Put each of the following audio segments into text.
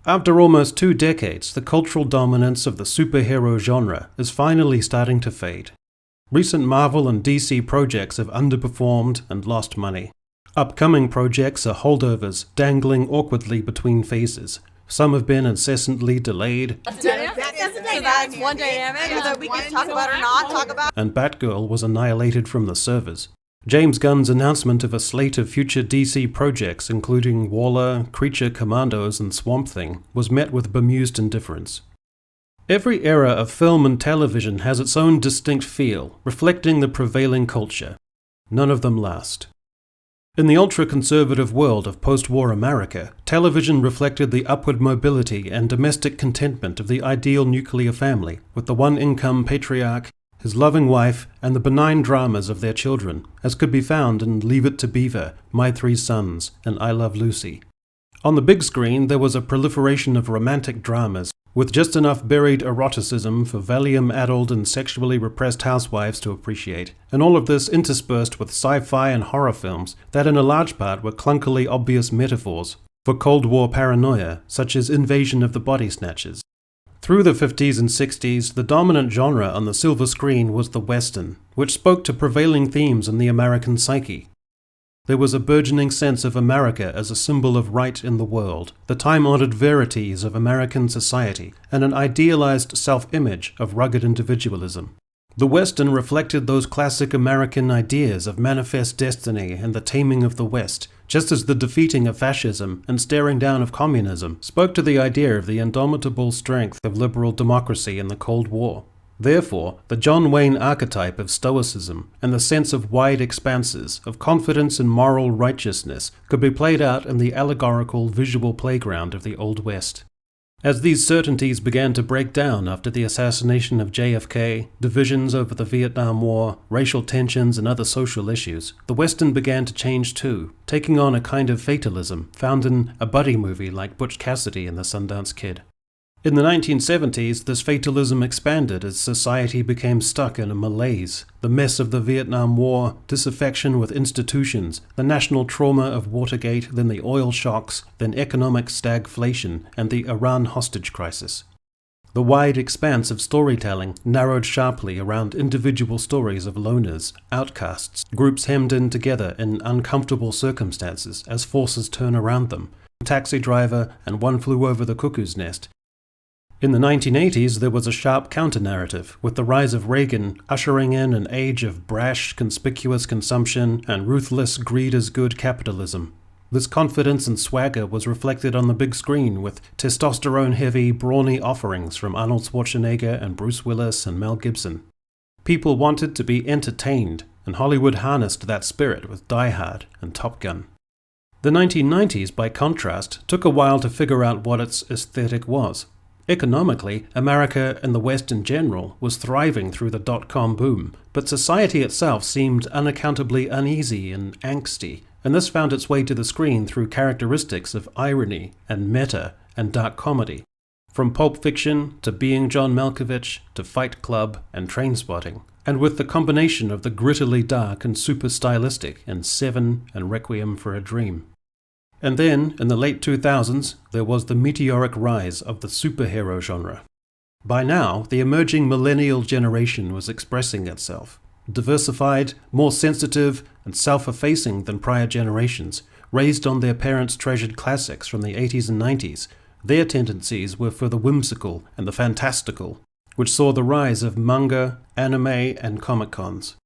After almost 2 decades, the cultural dominance of the superhero genre is finally starting to fade. Recent Marvel and DC projects have underperformed and lost money. Upcoming projects are holdovers, dangling awkwardly between phases. Some have been incessantly delayed. That's one dynamic that we can talk about or not talk about. And Batgirl was annihilated from the servers. James Gunn's announcement of a slate of future DC projects, including Waller, Creature Commandos, and Swamp Thing, was met with bemused indifference. Every era of film and television has its own distinct feel, reflecting the prevailing culture. None of them last. In the ultra-conservative world of post-war America, television reflected the upward mobility and domestic contentment of the ideal nuclear family, with the one-income patriarch, his loving wife, and the benign dramas of their children, as could be found in Leave It to Beaver, My Three Sons, and I Love Lucy. On the big screen, there was a proliferation of romantic dramas, with just enough buried eroticism for Valium-addled and sexually repressed housewives to appreciate, and all of this interspersed with sci-fi and horror films that in a large part were clunkily obvious metaphors for Cold War paranoia, such as Invasion of the Body Snatchers. Through the 50s and 60s, the dominant genre on the silver screen was the Western, which spoke to prevailing themes in the American psyche. There was a burgeoning sense of America as a symbol of right in the world, the time-honored verities of American society, and an idealized self-image of rugged individualism. The Western reflected those classic American ideas of manifest destiny and the taming of the West, just as the defeating of fascism and staring down of communism spoke to the idea of the indomitable strength of liberal democracy in the Cold War. Therefore, the John Wayne archetype of stoicism and the sense of wide expanses, of confidence in moral righteousness, could be played out in the allegorical visual playground of the Old West. As these certainties began to break down after the assassination of JFK, divisions over the Vietnam War, racial tensions and other social issues, the Western began to change too, taking on a kind of fatalism found in a buddy movie like Butch Cassidy and the Sundance Kid. In the 1970s, this fatalism expanded as society became stuck in a malaise. The mess of the Vietnam War, disaffection with institutions, the national trauma of Watergate, then the oil shocks, then economic stagflation, and the Iran hostage crisis. The wide expanse of storytelling narrowed sharply around individual stories of loners, outcasts, groups hemmed in together in uncomfortable circumstances as forces turn around them. Taxi Driver and One Flew Over the Cuckoo's Nest. In the 1980s, there was a sharp counter-narrative, with the rise of Reagan ushering in an age of brash, conspicuous consumption and ruthless greed-as-good capitalism. This confidence and swagger was reflected on the big screen with testosterone-heavy, brawny offerings from Arnold Schwarzenegger and Bruce Willis and Mel Gibson. People wanted to be entertained, and Hollywood harnessed that spirit with Die Hard and Top Gun. The 1990s, by contrast, took a while to figure out what its aesthetic was. Economically, America and the West in general was thriving through the dot-com boom, but society itself seemed unaccountably uneasy and angsty, and this found its way to the screen through characteristics of irony and meta and dark comedy. From Pulp Fiction to Being John Malkovich to Fight Club and Trainspotting, and with the combination of the grittily dark and super stylistic in Seven and Requiem for a Dream. And then, in the late 2000s, there was the meteoric rise of the superhero genre. By now, the emerging Millennial Generation was expressing itself. Diversified, more sensitive, and self-effacing than prior generations, raised on their parents' treasured classics from the 80s and 90s, their tendencies were for the whimsical and the fantastical, which saw the rise of manga, anime, and comic-cons.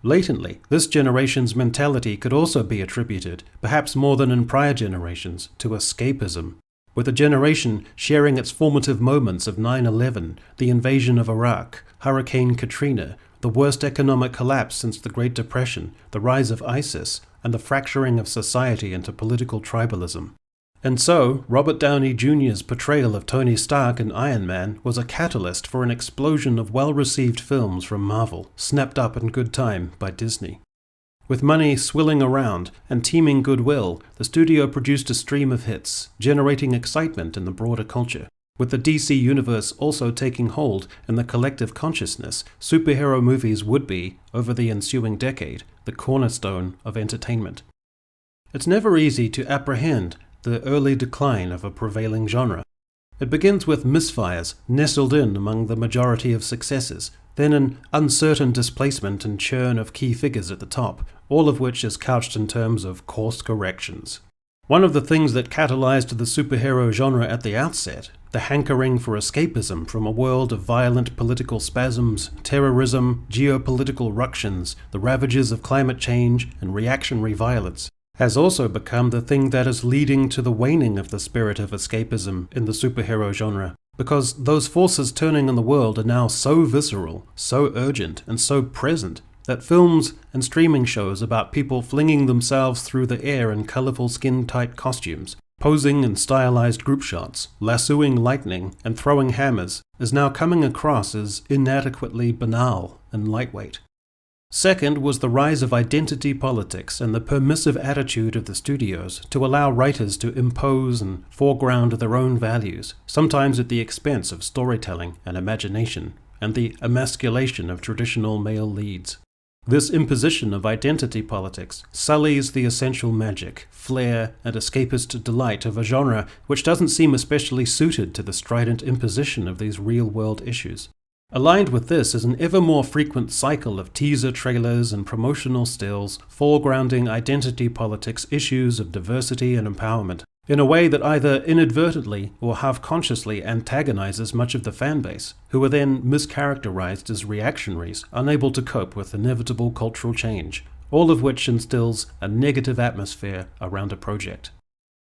Latently, this generation's mentality could also be attributed, perhaps more than in prior generations, to escapism, with a generation sharing its formative moments of 9/11, the invasion of Iraq, Hurricane Katrina, the worst economic collapse since the Great Depression, the rise of ISIS, and the fracturing of society into political tribalism. And so, Robert Downey Jr.'s portrayal of Tony Stark in Iron Man was a catalyst for an explosion of well-received films from Marvel, snapped up in good time by Disney. With money swilling around and teeming goodwill, the studio produced a stream of hits, generating excitement in the broader culture. With the DC universe also taking hold in the collective consciousness, superhero movies would be, over the ensuing decade, the cornerstone of entertainment. It's never easy to apprehend the early decline of a prevailing genre. It begins with misfires nestled in among the majority of successes, then an uncertain displacement and churn of key figures at the top, all of which is couched in terms of course corrections. One of the things that catalyzed the superhero genre at the outset, the hankering for escapism from a world of violent political spasms, terrorism, geopolitical ructions, the ravages of climate change, and reactionary violence, has also become the thing that is leading to the waning of the spirit of escapism in the superhero genre, because those forces turning on the world are now so visceral, so urgent, and so present that films and streaming shows about people flinging themselves through the air in colorful skin-tight costumes, posing in stylized group shots, lassoing lightning, and throwing hammers is now coming across as inadequately banal and lightweight. Second was the rise of identity politics and the permissive attitude of the studios to allow writers to impose and foreground their own values, sometimes at the expense of storytelling and imagination, and the emasculation of traditional male leads. This imposition of identity politics sullies the essential magic, flair, and escapist delight of a genre which doesn't seem especially suited to the strident imposition of these real-world issues. Aligned with this is an ever more frequent cycle of teaser trailers and promotional stills foregrounding identity politics issues of diversity and empowerment, in a way that either inadvertently or half-consciously antagonizes much of the fanbase, who are then mischaracterized as reactionaries, unable to cope with inevitable cultural change, all of which instills a negative atmosphere around a project.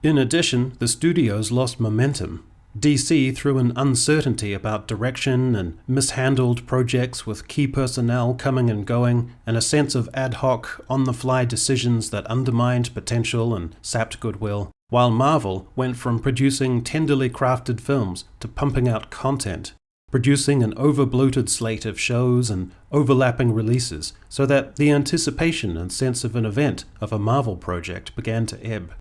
In addition, the studios lost momentum. DC, through an uncertainty about direction and mishandled projects with key personnel coming and going, and a sense of ad hoc, on-the-fly decisions that undermined potential and sapped goodwill, while Marvel went from producing tenderly crafted films to pumping out content, producing an over-bloated slate of shows and overlapping releases, so that the anticipation and sense of an event of a Marvel project began to ebb.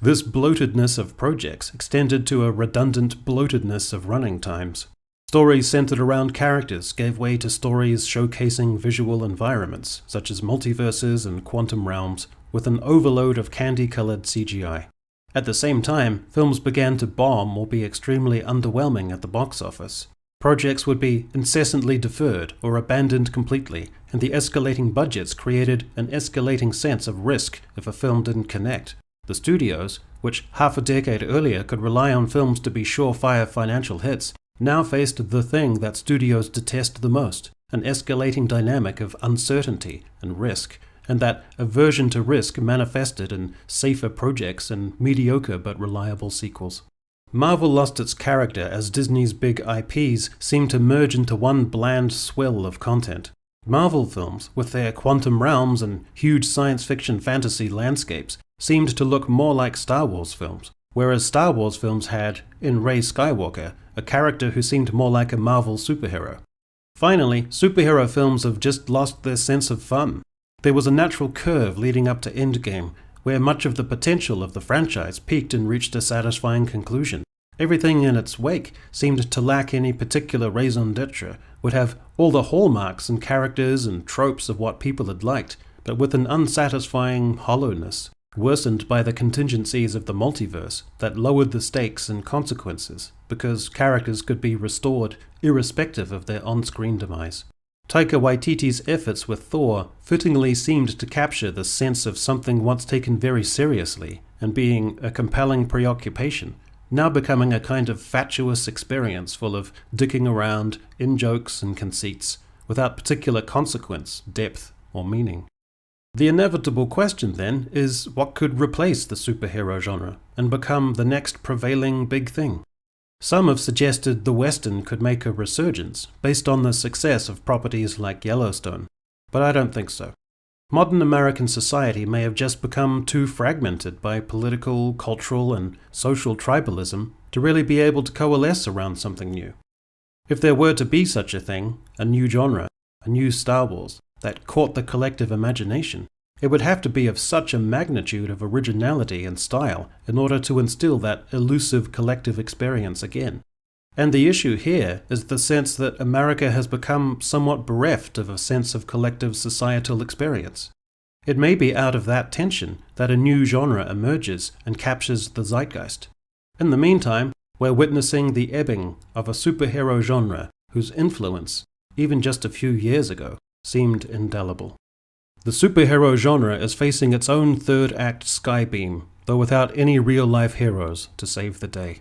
This bloatedness of projects extended to a redundant bloatedness of running times. Stories centered around characters gave way to stories showcasing visual environments, such as multiverses and quantum realms, with an overload of candy-colored CGI. At the same time, films began to bomb or be extremely underwhelming at the box office. Projects would be incessantly deferred or abandoned completely, and the escalating budgets created an escalating sense of risk if a film didn't connect. The studios, which half a decade earlier could rely on films to be surefire financial hits, now faced the thing that studios detest the most, an escalating dynamic of uncertainty and risk, and that aversion to risk manifested in safer projects and mediocre but reliable sequels. Marvel lost its character as Disney's big IPs seemed to merge into one bland swill of content. Marvel films, with their quantum realms and huge science fiction fantasy landscapes, seemed to look more like Star Wars films, whereas Star Wars films had, in Rey Skywalker, a character who seemed more like a Marvel superhero. Finally, superhero films have just lost their sense of fun. There was a natural curve leading up to Endgame, where much of the potential of the franchise peaked and reached a satisfying conclusion. Everything in its wake seemed to lack any particular raison d'etre, would have all the hallmarks and characters and tropes of what people had liked, but with an unsatisfying hollowness, worsened by the contingencies of the multiverse that lowered the stakes and consequences, because characters could be restored irrespective of their on-screen demise. Taika Waititi's efforts with Thor fittingly seemed to capture the sense of something once taken very seriously and being a compelling preoccupation, now becoming a kind of fatuous experience full of dicking around, in-jokes and conceits, without particular consequence, depth, or meaning. The inevitable question, then, is what could replace the superhero genre and become the next prevailing big thing? Some have suggested the Western could make a resurgence based on the success of properties like Yellowstone, but I don't think so. Modern American society may have just become too fragmented by political, cultural, and social tribalism to really be able to coalesce around something new. If there were to be such a thing, a new genre, a new Star Wars, that caught the collective imagination, it would have to be of such a magnitude of originality and style in order to instill that elusive collective experience again. And the issue here is the sense that America has become somewhat bereft of a sense of collective societal experience. It may be out of that tension that a new genre emerges and captures the zeitgeist. In the meantime, we're witnessing the ebbing of a superhero genre whose influence, even just a few years ago, seemed indelible. The superhero genre is facing its own third-act skybeam, though without any real-life heroes to save the day.